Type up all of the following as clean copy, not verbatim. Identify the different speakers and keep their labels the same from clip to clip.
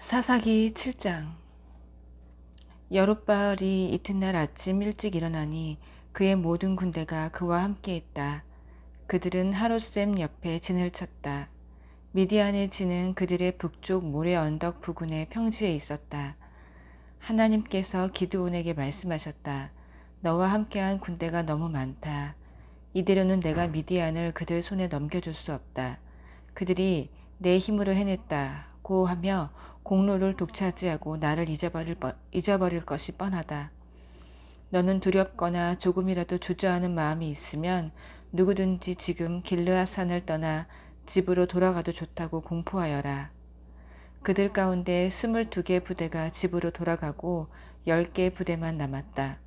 Speaker 1: 사사기 7장. 여룻바알이 이튿날 아침 일찍 일어나니 그의 모든 군대가 그와 함께했다. 그들은 하롯셈 옆에 진을 쳤다. 미디안의 진은 그들의 북쪽 모래 언덕 부근의 평지에 있었다. 하나님께서 기드온에게 말씀하셨다. 너와 함께한 군대가 너무 많다. 이대로는 내가 미디안을 그들 손에 넘겨줄 수 없다. 그들이 내 힘으로 해냈다고 하며 공로를 독차지하고 나를 잊어버릴 것이 뻔하다. 너는 두렵거나 조금이라도 주저하는 마음이 있으면 누구든지 지금 길르앗산을 떠나 집으로 돌아가도 좋다고 공포하여라. 그들 가운데 22개 부대가 집으로 돌아가고 10개 부대만 남았다.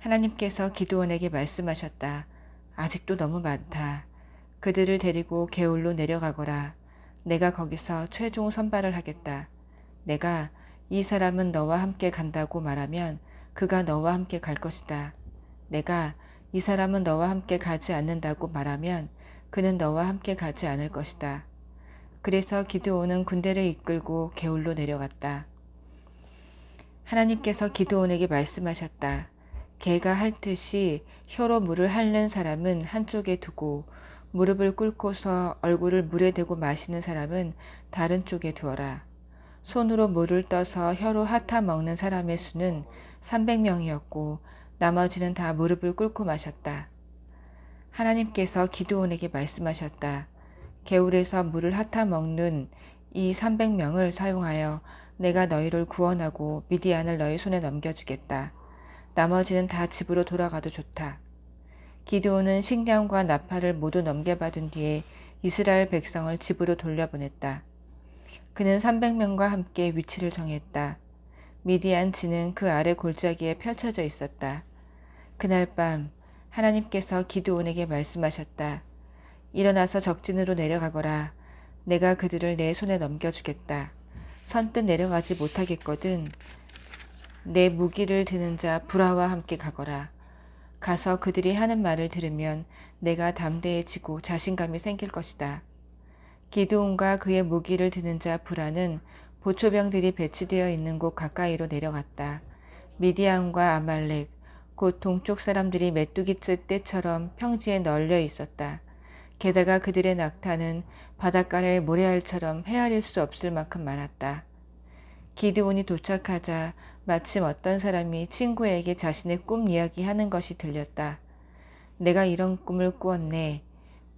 Speaker 1: 하나님께서 기드온에게 말씀하셨다. 아직도 너무 많다. 그들을 데리고 게울로 내려가거라. 내가 거기서 최종 선발을 하겠다. 내가 이 사람은 너와 함께 간다고 말하면 그가 너와 함께 갈 것이다. 내가 이 사람은 너와 함께 가지 않는다고 말하면 그는 너와 함께 가지 않을 것이다. 그래서 기드온은 군대를 이끌고 게울로 내려갔다. 하나님께서 기드온에게 말씀하셨다. 개가 핥듯이 혀로 물을 핥는 사람은 한쪽에 두고 무릎을 꿇고서 얼굴을 물에 대고 마시는 사람은 다른 쪽에 두어라. 손으로 물을 떠서 혀로 핥아 먹는 사람의 수는 300명이었고 나머지는 다 무릎을 꿇고 마셨다. 하나님께서 기드온에게 말씀하셨다. 개울에서 물을 핥아 먹는 이 300명을 사용하여 내가 너희를 구원하고 미디안을 너희 손에 넘겨주겠다. 나머지는 다 집으로 돌아가도 좋다. 기드온은 식량과 나팔을 모두 넘겨받은 뒤에 이스라엘 백성을 집으로 돌려보냈다. 그는 300명과 함께 위치를 정했다. 미디안 진은 그 아래 골짜기에 펼쳐져 있었다. 그날 밤 하나님께서 기드온에게 말씀하셨다. 일어나서 적진으로 내려가거라. 내가 그들을 내 손에 넘겨주겠다. 선뜻 내려가지 못하겠거든. 내 무기를 드는 자 브라와 함께 가거라. 가서 그들이 하는 말을 들으면 내가 담대해지고 자신감이 생길 것이다. 기드온과 그의 무기를 드는 자 브라는 보초병들이 배치되어 있는 곳 가까이로 내려갔다. 미디안과 아말렉, 곧 동쪽 사람들이 메뚜기 떼처럼 평지에 널려 있었다. 게다가 그들의 낙타는 바닷가의 모래알처럼 헤아릴 수 없을 만큼 많았다. 기드온이 도착하자 마침 어떤 사람이 친구에게 자신의 꿈 이야기하는 것이 들렸다. 내가 이런 꿈을 꾸었네.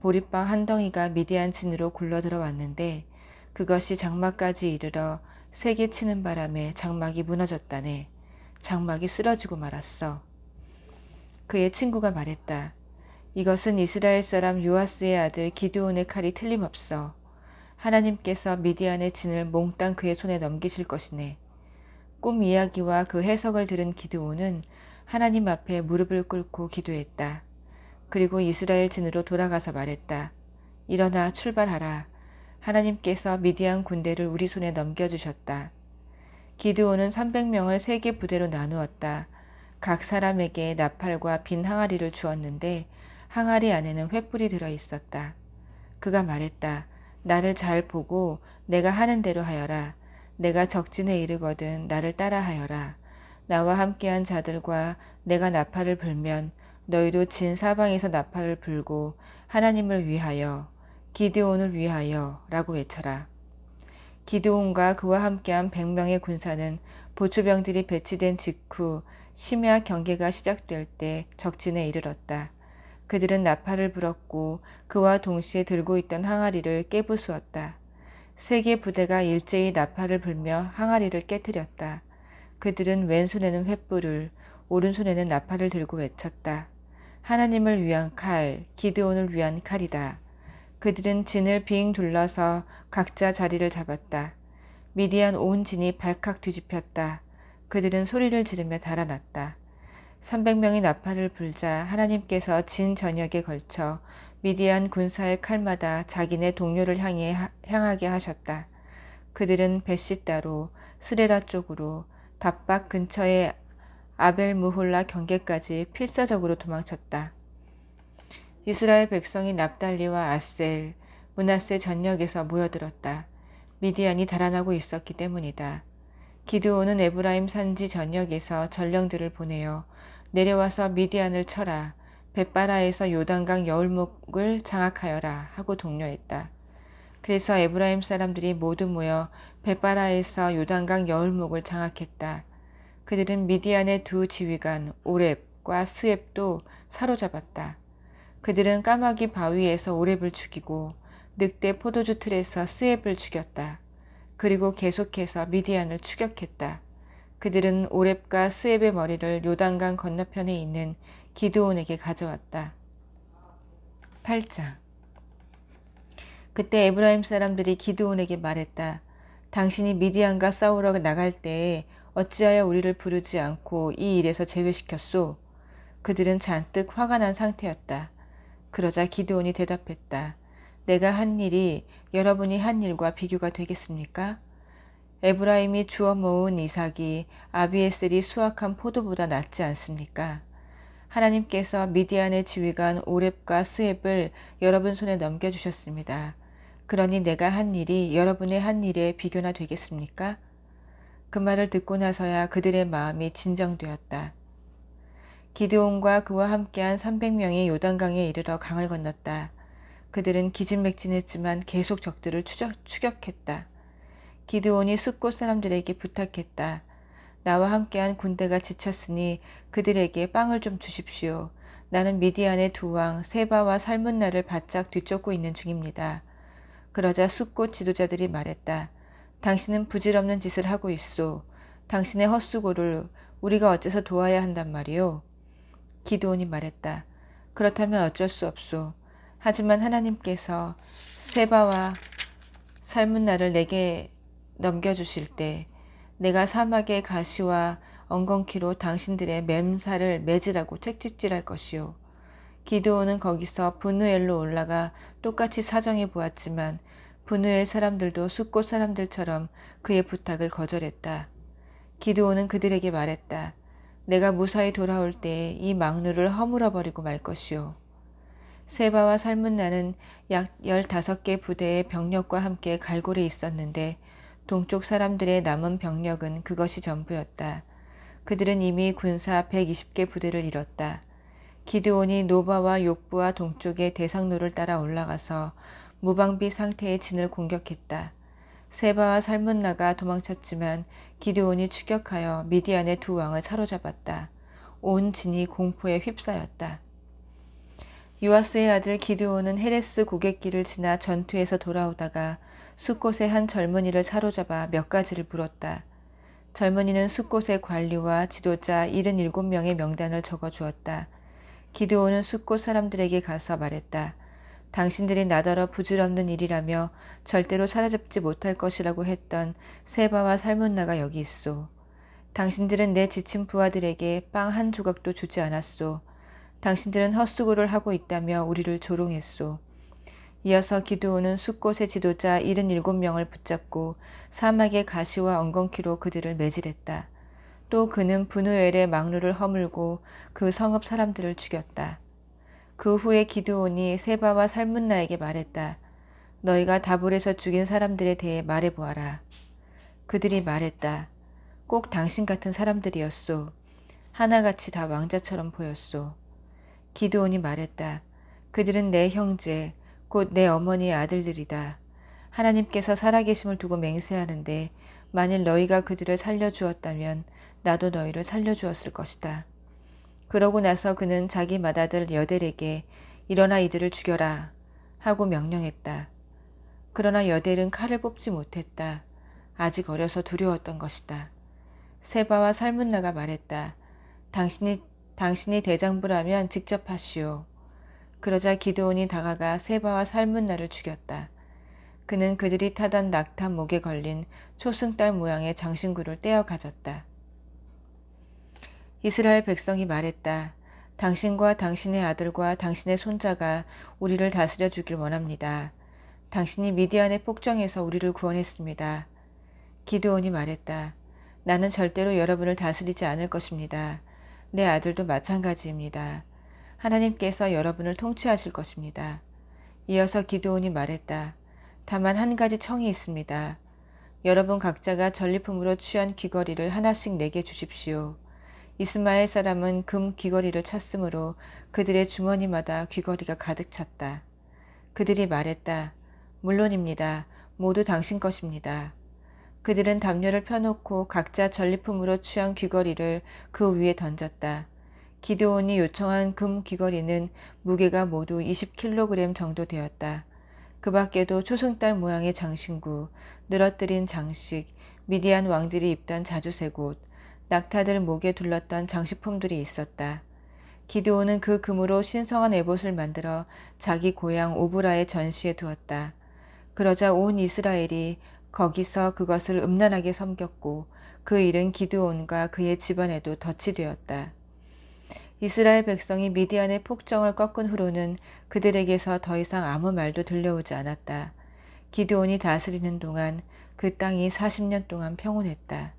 Speaker 1: 보리빵 한 덩이가 미디안 진으로 굴러들어왔는데 그것이 장막까지 이르러 세게 치는 바람에 장막이 무너졌다네. 장막이 쓰러지고 말았어. 그의 친구가 말했다. 이것은 이스라엘 사람 요아스의 아들 기드온의 칼이 틀림없어. 하나님께서 미디안의 진을 몽땅 그의 손에 넘기실 것이네. 꿈 이야기와 그 해석을 들은 기드온은 하나님 앞에 무릎을 꿇고 기도했다. 그리고 이스라엘 진으로 돌아가서 말했다. 일어나 출발하라. 하나님께서 미디안 군대를 우리 손에 넘겨주셨다. 기드온은 300명을 3개 부대로 나누었다. 각 사람에게 나팔과 빈 항아리를 주었는데 항아리 안에는 횃불이 들어있었다. 그가 말했다. 나를 잘 보고 내가 하는 대로 하여라. 내가 적진에 이르거든 나를 따라하여라. 나와 함께한 자들과 내가 나팔을 불면 너희도 진 사방에서 나팔을 불고 하나님을 위하여 기드온을 위하여 라고 외쳐라. 기드온과 그와 함께한 100명의 군사는 보초병들이 배치된 직후 심야 경계가 시작될 때 적진에 이르렀다. 그들은 나팔을 불었고 그와 동시에 들고 있던 항아리를 깨부수었다. 3개 부대가 일제히 나팔을 불며 항아리를 깨뜨렸다. 그들은 왼손에는 횃불을, 오른손에는 나팔을 들고 외쳤다. 하나님을 위한 칼, 기드온을 위한 칼이다. 그들은 진을 빙 둘러서 각자 자리를 잡았다. 미디안 온 진이 발칵 뒤집혔다. 그들은 소리를 지르며 달아났다. 300명이 나팔을 불자 하나님께서 진 전역에 걸쳐 미디안 군사의 칼마다 자기네 동료를 향하게 하셨다. 그들은 베시다로 스레라 쪽으로 답박 근처의 아벨무홀라 경계까지 필사적으로 도망쳤다. 이스라엘 백성이 납달리와 아셀, 므낫세 전역에서 모여들었다. 미디안이 달아나고 있었기 때문이다. 기드온은 에브라임 산지 전역에서 전령들을 보내어 내려와서 미디안을 쳐라. 벳바라에서 요단강 여울목을 장악하여라 하고 독려했다. 그래서 에브라임 사람들이 모두 모여 벳바라에서 요단강 여울목을 장악했다. 그들은 미디안의 두 지휘관 오렙과 스앱도 사로잡았다. 그들은 까마귀 바위에서 오렙을 죽이고 늑대 포도주 틀에서 스앱을 죽였다. 그리고 계속해서 미디안을 추격했다. 그들은 오렙과 스앱의 머리를 요단강 건너편에 있는 기드온에게 가져왔다. 8장. 그때 에브라임 사람들이 기드온에게 말했다. 당신이 미디안과 싸우러 나갈 때에 어찌하여 우리를 부르지 않고 이 일에서 제외시켰소? 그들은 잔뜩 화가 난 상태였다. 그러자 기드온이 대답했다. 내가 한 일이 여러분이 한 일과 비교가 되겠습니까? 에브라임이 주워 모은 이삭이 아비에셀이 수확한 포도보다 낫지 않습니까? 하나님께서 미디안의 지휘관 오렙과 스앱을 여러분 손에 넘겨주셨습니다. 그러니 내가 한 일이 여러분의 한 일에 비교나 되겠습니까? 그 말을 듣고 나서야 그들의 마음이 진정되었다. 기드온과 그와 함께한 300명이 요단강에 이르러 강을 건넜다. 그들은 기진맥진했지만 계속 적들을 추격했다. 기드온이 숫곳 사람들에게 부탁했다. 나와 함께한 군대가 지쳤으니 그들에게 빵을 좀 주십시오. 나는 미디안의 두 왕 세바와 살문나를 바짝 뒤쫓고 있는 중입니다. 그러자 숫곳 지도자들이 말했다. 당신은 부질없는 짓을 하고 있소. 당신의 헛수고를 우리가 어째서 도와야 한단 말이오. 기드온이 말했다. 그렇다면 어쩔 수 없소. 하지만 하나님께서 세바와 살문나를 내게 넘겨주실 때 내가 사막의 가시와 엉겅퀴로 당신들의 맴살을 매질하고 채찍질할 것이요. 기드온은 거기서 브누엘로 올라가 똑같이 사정해 보았지만 브누엘 사람들도 숫곳 사람들처럼 그의 부탁을 거절했다. 기드온은 그들에게 말했다. 내가 무사히 돌아올 때에 이 망루를 허물어버리고 말 것이요. 세바와 살문나는 약 15개 부대의 병력과 함께 갈골에 있었는데 동쪽 사람들의 남은 병력은 그것이 전부였다. 그들은 이미 군사 120개 부대를 이뤘다. 기드온이 노바와 욕부와 동쪽의 대상로를 따라 올라가서 무방비 상태의 진을 공격했다. 세바와 살문나가 도망쳤지만 기드온이 추격하여 미디안의 두 왕을 사로잡았다. 온 진이 공포에 휩싸였다. 요아스의 아들 기드온은 헤레스 고갯길을 지나 전투에서 돌아오다가 숫곳의 한 젊은이를 사로잡아 몇 가지를 물었다. 젊은이는 숫곳의 관리와 지도자 77명의 명단을 적어주었다. 기드온은 숫곳 사람들에게 가서 말했다. 당신들이 나더러 부질없는 일이라며 절대로 사로잡지 못할 것이라고 했던 세바와 살문나가 여기 있소. 당신들은 내 지친 부하들에게 빵 한 조각도 주지 않았소. 당신들은 헛수고를 하고 있다며 우리를 조롱했소. 이어서 기드온은 숫곳의 지도자 77명을 붙잡고 사막의 가시와 엉겅퀴로 그들을 매질했다. 또 그는 브누엘의 망루를 허물고 그 성읍 사람들을 죽였다. 그 후에 기드온이 세바와 살문나에게 말했다. 너희가 다볼에서 죽인 사람들에 대해 말해보아라. 그들이 말했다. 꼭 당신 같은 사람들이었소. 하나같이 다 왕자처럼 보였소. 기드온이 말했다. 그들은 내 형제, 곧 내 어머니의 아들들이다. 하나님께서 살아계심을 두고 맹세하는데 만일 너희가 그들을 살려주었다면 나도 너희를 살려주었을 것이다. 그러고 나서 그는 자기 맏아들 여델에게 일어나 이들을 죽여라 하고 명령했다. 그러나 여델은 칼을 뽑지 못했다. 아직 어려서 두려웠던 것이다. 세바와 살문나가 말했다. 당신이 대장부라면 직접 하시오. 그러자 기드온이 다가가 세바와 살문나를 죽였다. 그는 그들이 타던 낙타 목에 걸린 초승달 모양의 장신구를 떼어 가졌다. 이스라엘 백성이 말했다. 당신과 당신의 아들과 당신의 손자가 우리를 다스려 주길 원합니다. 당신이 미디안의 폭정에서 우리를 구원했습니다. 기드온이 말했다. 나는 절대로 여러분을 다스리지 않을 것입니다. 내 아들도 마찬가지입니다. 하나님께서 여러분을 통치하실 것입니다. 이어서 기드온이 말했다. 다만 한 가지 청이 있습니다. 여러분 각자가 전리품으로 취한 귀걸이를 하나씩 내게 주십시오. 이스마엘 사람은 금 귀걸이를 찾으므로 그들의 주머니마다 귀걸이가 가득 찼다. 그들이 말했다. 물론입니다. 모두 당신 것입니다. 그들은 담요를 펴놓고 각자 전리품으로 취한 귀걸이를 그 위에 던졌다. 기드온이 요청한 금 귀걸이는 무게가 모두 20kg 정도 되었다. 그 밖에도 초승달 모양의 장신구, 늘어뜨린 장식, 미디안 왕들이 입던 자주색옷, 낙타들 목에 둘렀던 장식품들이 있었다. 기드온은 그 금으로 신성한 에봇을 만들어 자기 고향 오브라의 전시에 두었다. 그러자 온 이스라엘이 거기서 그것을 음란하게 섬겼고 그 일은 기드온과 그의 집안에도 덫이 되었다. 이스라엘 백성이 미디안의 폭정을 꺾은 후로는 그들에게서 더 이상 아무 말도 들려오지 않았다. 기드온이 다스리는 동안 그 땅이 40년 동안 평온했다.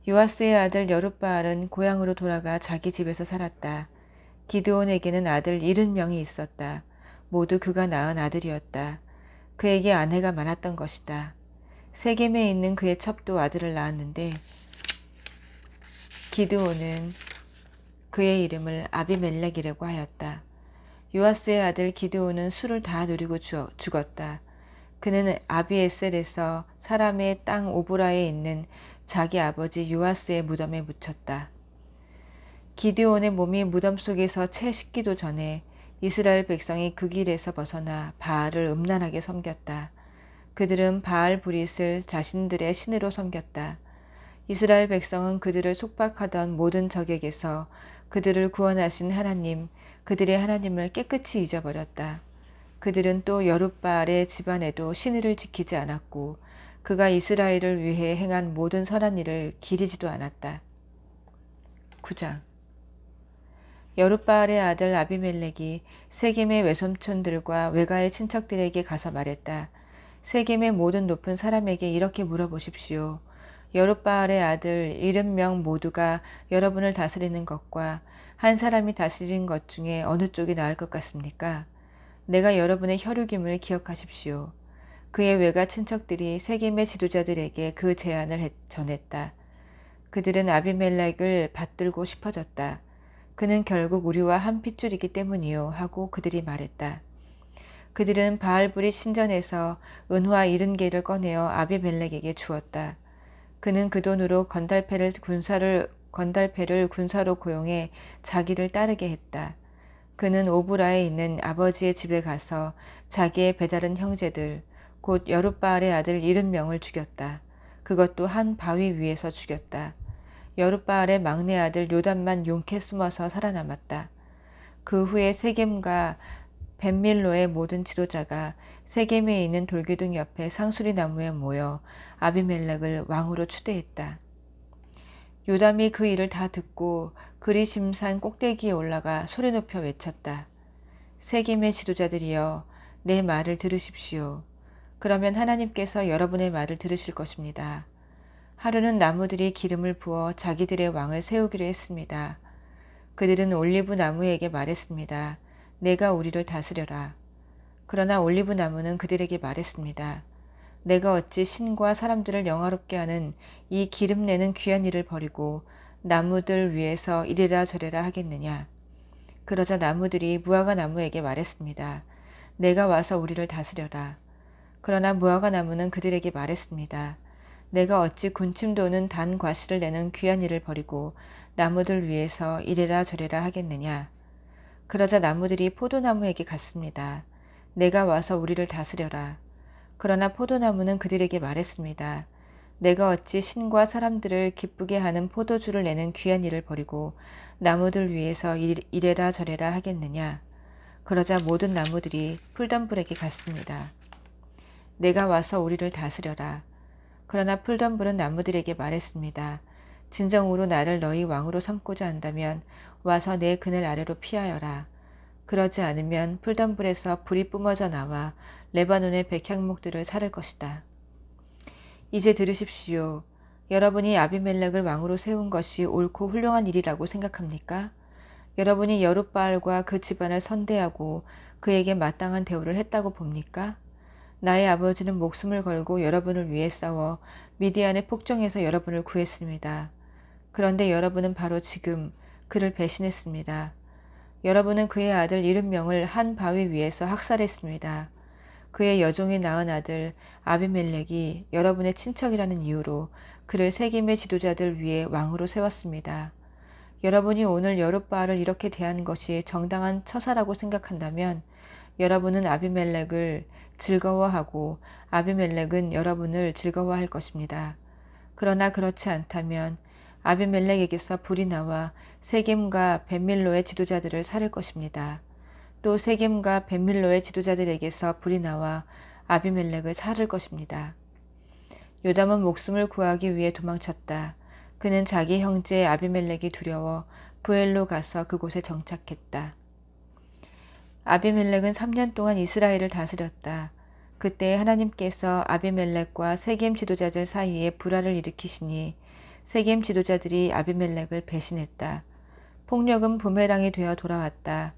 Speaker 1: 요아스의 아들 여룻바알은 고향으로 돌아가 자기 집에서 살았다. 기드온에게는 아들 70명이 있었다. 모두 그가 낳은 아들이었다. 그에게 아내가 많았던 것이다. 세겜에 있는 그의 첩도 아들을 낳았는데 기드온은 그의 이름을 아비멜렉이라고 하였다. 요아스의 아들 기드온은 술을 다 누리고 죽었다. 그는 아비에셀에서 사람의 땅 오브라에 있는 자기 아버지 요아스의 무덤에 묻혔다. 기드온의 몸이 무덤 속에서 채 식기도 전에 이스라엘 백성이 그 길에서 벗어나 바알을 음란하게 섬겼다. 그들은 바알 브릿을 자신들의 신으로 섬겼다. 이스라엘 백성은 그들을 속박하던 모든 적에게서 그들을 구원하신 하나님, 그들의 하나님을 깨끗이 잊어버렸다. 그들은 또 여룻바알의 집안에도 신의를 지키지 않았고 그가 이스라엘을 위해 행한 모든 선한 일을 기리지도 않았다. 9장 여룻바알의 아들 아비멜렉이 세겜의 외삼촌들과 외가의 친척들에게 가서 말했다. 세겜의 모든 높은 사람에게 이렇게 물어보십시오. 여룻바알의 아들 70명 모두가 여러분을 다스리는 것과 한 사람이 다스리는 것 중에 어느 쪽이 나을 것 같습니까? 내가 여러분의 혈육임을 기억하십시오. 그의 외가 친척들이 세겜의 지도자들에게 그 제안을 전했다. 그들은 아비멜렉을 받들고 싶어졌다. 그는 결국 우리와 한 핏줄이기 때문이요 하고 그들이 말했다. 그들은 바알브릿 신전에서 은화 70개를 꺼내어 아비멜렉에게 주었다. 그는 그 돈으로 건달패를 군사로 고용해 자기를 따르게 했다. 그는 오브라에 있는 아버지의 집에 가서 자기의 배다른 형제들, 곧 여룻바알의 아들 70명을 죽였다. 그것도 한 바위 위에서 죽였다. 여룻바알의 막내 아들 요담만 용케 숨어서 살아남았다. 그 후에 세겜과 벤밀로의 모든 지도자가 세겜에 있는 돌기둥 옆에 상수리 나무에 모여 아비멜렉을 왕으로 추대했다. 요담이 그 일을 다 듣고 그리심산 꼭대기에 올라가 소리 높여 외쳤다. 세겜의 지도자들이여, 내 말을 들으십시오. 그러면 하나님께서 여러분의 말을 들으실 것입니다. 하루는 나무들이 기름을 부어 자기들의 왕을 세우기로 했습니다. 그들은 올리브 나무에게 말했습니다. 내가 우리를 다스려라. 그러나 올리브 나무는 그들에게 말했습니다. 내가 어찌 신과 사람들을 영화롭게 하는 이 기름 내는 귀한 일을 버리고 나무들 위에서 이래라 저래라 하겠느냐. 그러자 나무들이 무화과 나무에게 말했습니다. 내가 와서 우리를 다스려라. 그러나 무화과 나무는 그들에게 말했습니다. 내가 어찌 군침 도는 단 과실을 내는 귀한 일을 버리고 나무들 위에서 이래라 저래라 하겠느냐. 그러자 나무들이 포도나무에게 갔습니다. 내가 와서 우리를 다스려라. 그러나 포도나무는 그들에게 말했습니다. 내가 어찌 신과 사람들을 기쁘게 하는 포도주를 내는 귀한 일을 버리고 나무들 위에서 이래라 저래라 하겠느냐. 그러자 모든 나무들이 풀덤불에게 갔습니다. 내가 와서 우리를 다스려라. 그러나 풀덤불은 나무들에게 말했습니다. 진정으로 나를 너희 왕으로 삼고자 한다면 와서 내 그늘 아래로 피하여라. 그러지 않으면 풀덤불에서 불이 뿜어져 나와 레바논의 백향목들을 사를 것이다. 이제 들으십시오. 여러분이 아비멜렉을 왕으로 세운 것이 옳고 훌륭한 일이라고 생각합니까? 여러분이 여룻바알과 그 집안을 선대하고 그에게 마땅한 대우를 했다고 봅니까? 나의 아버지는 목숨을 걸고 여러분을 위해 싸워 미디안의 폭정에서 여러분을 구했습니다. 그런데 여러분은 바로 지금 그를 배신했습니다. 여러분은 그의 아들 70명을 한 바위 위에서 학살했습니다. 그의 여종이 낳은 아들 아비멜렉이 여러분의 친척이라는 이유로 그를 세겜의 지도자들 위에 왕으로 세웠습니다. 여러분이 오늘 여룻바알을 이렇게 대한 것이 정당한 처사라고 생각한다면 여러분은 아비멜렉을 즐거워하고 아비멜렉은 여러분을 즐거워할 것입니다. 그러나 그렇지 않다면 아비멜렉에게서 불이 나와 세겜과 벳밀로의 지도자들을 살릴 것입니다. 또 세겜과 벳밀로의 지도자들에게서 불이 나와 아비멜렉을 살릴 것입니다. 요담은 목숨을 구하기 위해 도망쳤다. 그는 자기 형제 아비멜렉이 두려워 부엘로 가서 그곳에 정착했다. 아비멜렉은 3년 동안 이스라엘을 다스렸다. 그때 하나님께서 아비멜렉과 세겜 지도자들 사이에 불화를 일으키시니 세겜 지도자들이 아비멜렉을 배신했다. 폭력은 부메랑이 되어 돌아왔다.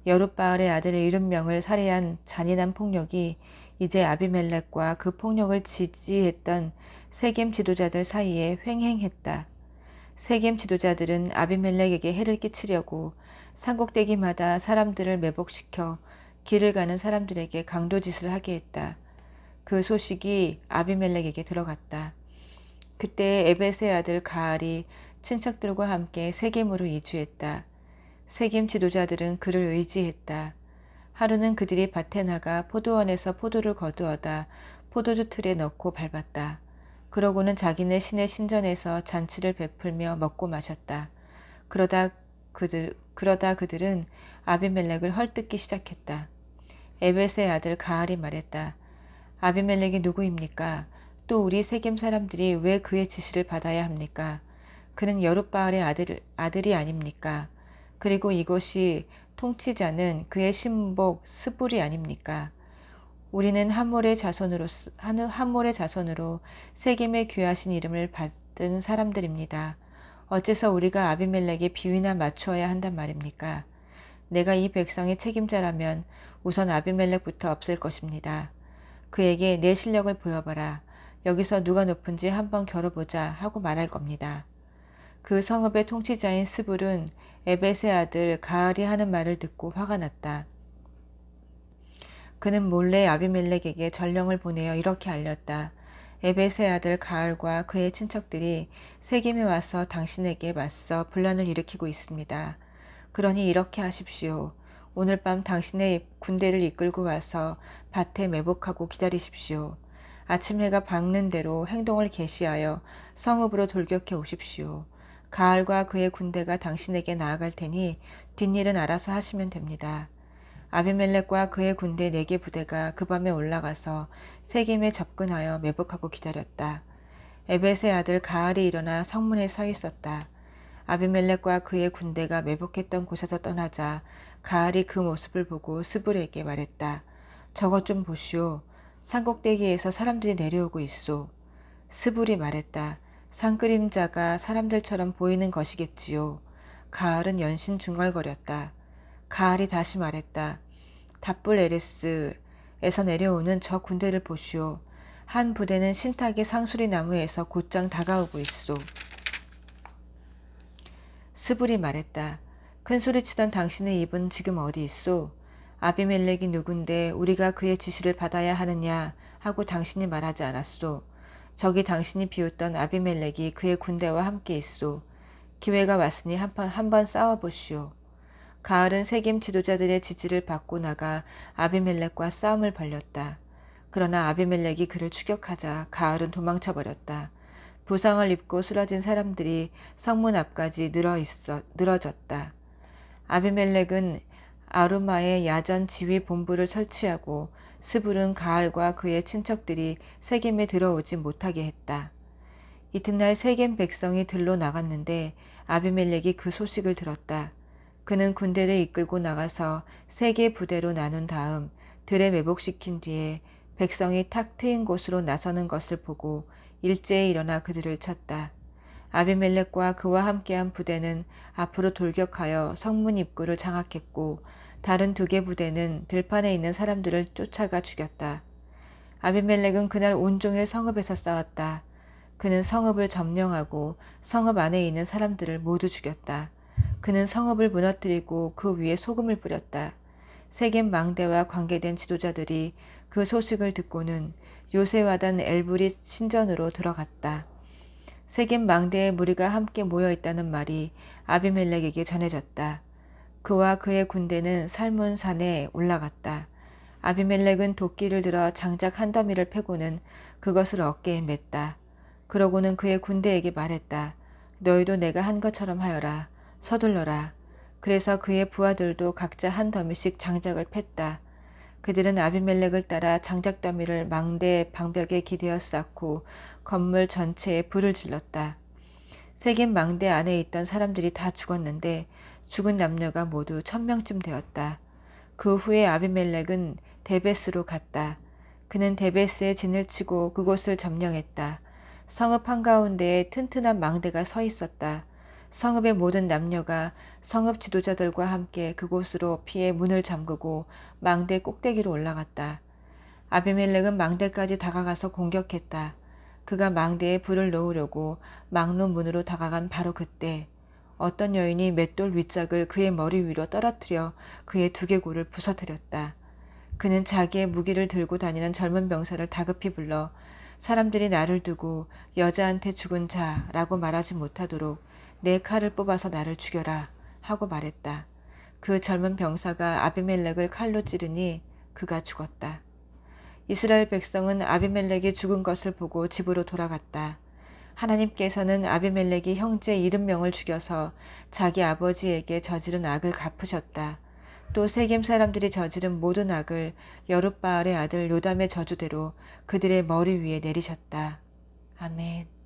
Speaker 1: 여룻바알의 아들 70명을 살해한 잔인한 폭력이 이제 아비멜렉과 그 폭력을 지지했던 세겜 지도자들 사이에 횡행했다. 세겜 지도자들은 아비멜렉에게 해를 끼치려고 산꼭대기마다 사람들을 매복시켜 길을 가는 사람들에게 강도짓을 하게 했다. 그 소식이 아비멜렉에게 들어갔다. 그때 에벳의 아들 가알이 친척들과 함께 세겜으로 이주했다. 세겜 지도자들은 그를 의지했다. 하루는 그들이 밭에 나가 포도원에서 포도를 거두어다 포도주 틀에 넣고 밟았다. 그러고는 자기네 신의 신전에서 잔치를 베풀며 먹고 마셨다. 그러다 그들은 아비멜렉을 헐뜯기 시작했다. 에벳의 아들 가알이 말했다. 아비멜렉이 누구입니까? 또 우리 세겜 사람들이 왜 그의 지시를 받아야 합니까? 그는 여룻바알의 아들이 아닙니까? 그리고 이곳이 통치자는 그의 신복 스불이 아닙니까? 우리는 함몰의 자손으로 세겜의 귀하신 이름을 받은 사람들입니다. 어째서 우리가 아비멜렉의 비위나 맞추어야 한단 말입니까? 내가 이 백성의 책임자라면 우선 아비멜렉부터 없앨 것입니다. 그에게 내 실력을 보여봐라. 여기서 누가 높은지 한번 겨뤄보자 하고 말할 겁니다. 그 성읍의 통치자인 스불은 에벳의 아들 가알이 하는 말을 듣고 화가 났다. 그는 몰래 아비멜렉에게 전령을 보내어 이렇게 알렸다. 에벳의 아들 가알과 그의 친척들이 세겜에 와서 당신에게 맞서 분란을 일으키고 있습니다. 그러니 이렇게 하십시오. 오늘 밤 당신의 군대를 이끌고 와서 밭에 매복하고 기다리십시오. 아침 해가 밝는 대로 행동을 개시하여 성읍으로 돌격해 오십시오. 가알과 그의 군대가 당신에게 나아갈 테니 뒷일은 알아서 하시면 됩니다. 아비멜렉과 그의 군대 4개 부대가 그 밤에 올라가서 세겜에 접근하여 매복하고 기다렸다. 에벳의 아들 가알이 일어나 성문에 서 있었다. 아비멜렉과 그의 군대가 매복했던 곳에서 떠나자 가알이 그 모습을 보고 스불에게 말했다. 저것 좀 보시오. 산꼭대기에서 사람들이 내려오고 있소. 스불이 말했다. 산그림자가 사람들처럼 보이는 것이겠지요. 가알은 연신 중얼거렸다. 가알이 다시 말했다. 답불 에레스에서 내려오는 저 군대를 보시오. 한 부대는 신탁의 상수리 나무에서 곧장 다가오고 있소. 스불이 말했다. 큰소리치던 당신의 입은 지금 어디 있소? 아비멜렉이 누군데 우리가 그의 지시를 받아야 하느냐 하고 당신이 말하지 않았소. 저기 당신이 비웃던 아비멜렉이 그의 군대와 함께 있소. 기회가 왔으니 한번 싸워보시오. 가알은 세겜 지도자들의 지지를 받고 나가 아비멜렉과 싸움을 벌였다. 그러나 아비멜렉이 그를 추격하자 가알은 도망쳐버렸다. 부상을 입고 쓰러진 사람들이 성문 앞까지 늘어졌다. 아비멜렉은 아루마에 야전 지휘 본부를 설치하고 스불은 가알과 그의 친척들이 세겜에 들어오지 못하게 했다. 이튿날 세겜 백성이 들로 나갔는데 아비멜렉이 그 소식을 들었다. 그는 군대를 이끌고 나가서 3개 부대로 나눈 다음 들에 매복시킨 뒤에 백성이 탁 트인 곳으로 나서는 것을 보고 일제히 일어나 그들을 쳤다. 아비멜렉과 그와 함께한 부대는 앞으로 돌격하여 성문 입구를 장악했고 다른 2개 부대는 들판에 있는 사람들을 쫓아가 죽였다. 아비멜렉은 그날 온종일 성읍에서 싸웠다. 그는 성읍을 점령하고 성읍 안에 있는 사람들을 모두 죽였다. 그는 성읍을 무너뜨리고 그 위에 소금을 뿌렸다. 세겜 망대와 관계된 지도자들이 그 소식을 듣고는 요새와단 엘브릿 신전으로 들어갔다. 세겜 망대의 무리가 함께 모여 있다는 말이 아비멜렉에게 전해졌다. 그와 그의 군대는 살몬산에 올라갔다. 아비멜렉은 도끼를 들어 장작 한 더미를 패고는 그것을 어깨에 맸다. 그러고는 그의 군대에게 말했다. 너희도 내가 한 것처럼 하여라. 서둘러라. 그래서 그의 부하들도 각자 한 더미씩 장작을 팼다. 그들은 아비멜렉을 따라 장작 더미를 망대 방벽에 기대어 쌓고 건물 전체에 불을 질렀다. 세겜 망대 안에 있던 사람들이 다 죽었는데 죽은 남녀가 모두 1000명쯤 되었다. 그 후에 아비멜렉은 데베스로 갔다. 그는 데베스에 진을 치고 그곳을 점령했다. 성읍 한가운데에 튼튼한 망대가 서 있었다. 성읍의 모든 남녀가 성읍 지도자들과 함께 그곳으로 피해 문을 잠그고 망대 꼭대기로 올라갔다. 아비멜렉은 망대까지 다가가서 공격했다. 그가 망대에 불을 놓으려고 망루 문으로 다가간 바로 그때 어떤 여인이 맷돌 윗짝을 그의 머리 위로 떨어뜨려 그의 두개골을 부서뜨렸다. 그는 자기의 무기를 들고 다니는 젊은 병사를 다급히 불러 사람들이 나를 두고 여자한테 죽은 자라고 말하지 못하도록 내 칼을 뽑아서 나를 죽여라 하고 말했다. 그 젊은 병사가 아비멜렉을 칼로 찌르니 그가 죽었다. 이스라엘 백성은 아비멜렉이 죽은 것을 보고 집으로 돌아갔다. 하나님께서는 아비멜렉이 형제 70명을 죽여서 자기 아버지에게 저지른 악을 갚으셨다. 또 세겜 사람들이 저지른 모든 악을 여룻바알의 아들 요담의 저주대로 그들의 머리 위에 내리셨다. 아멘.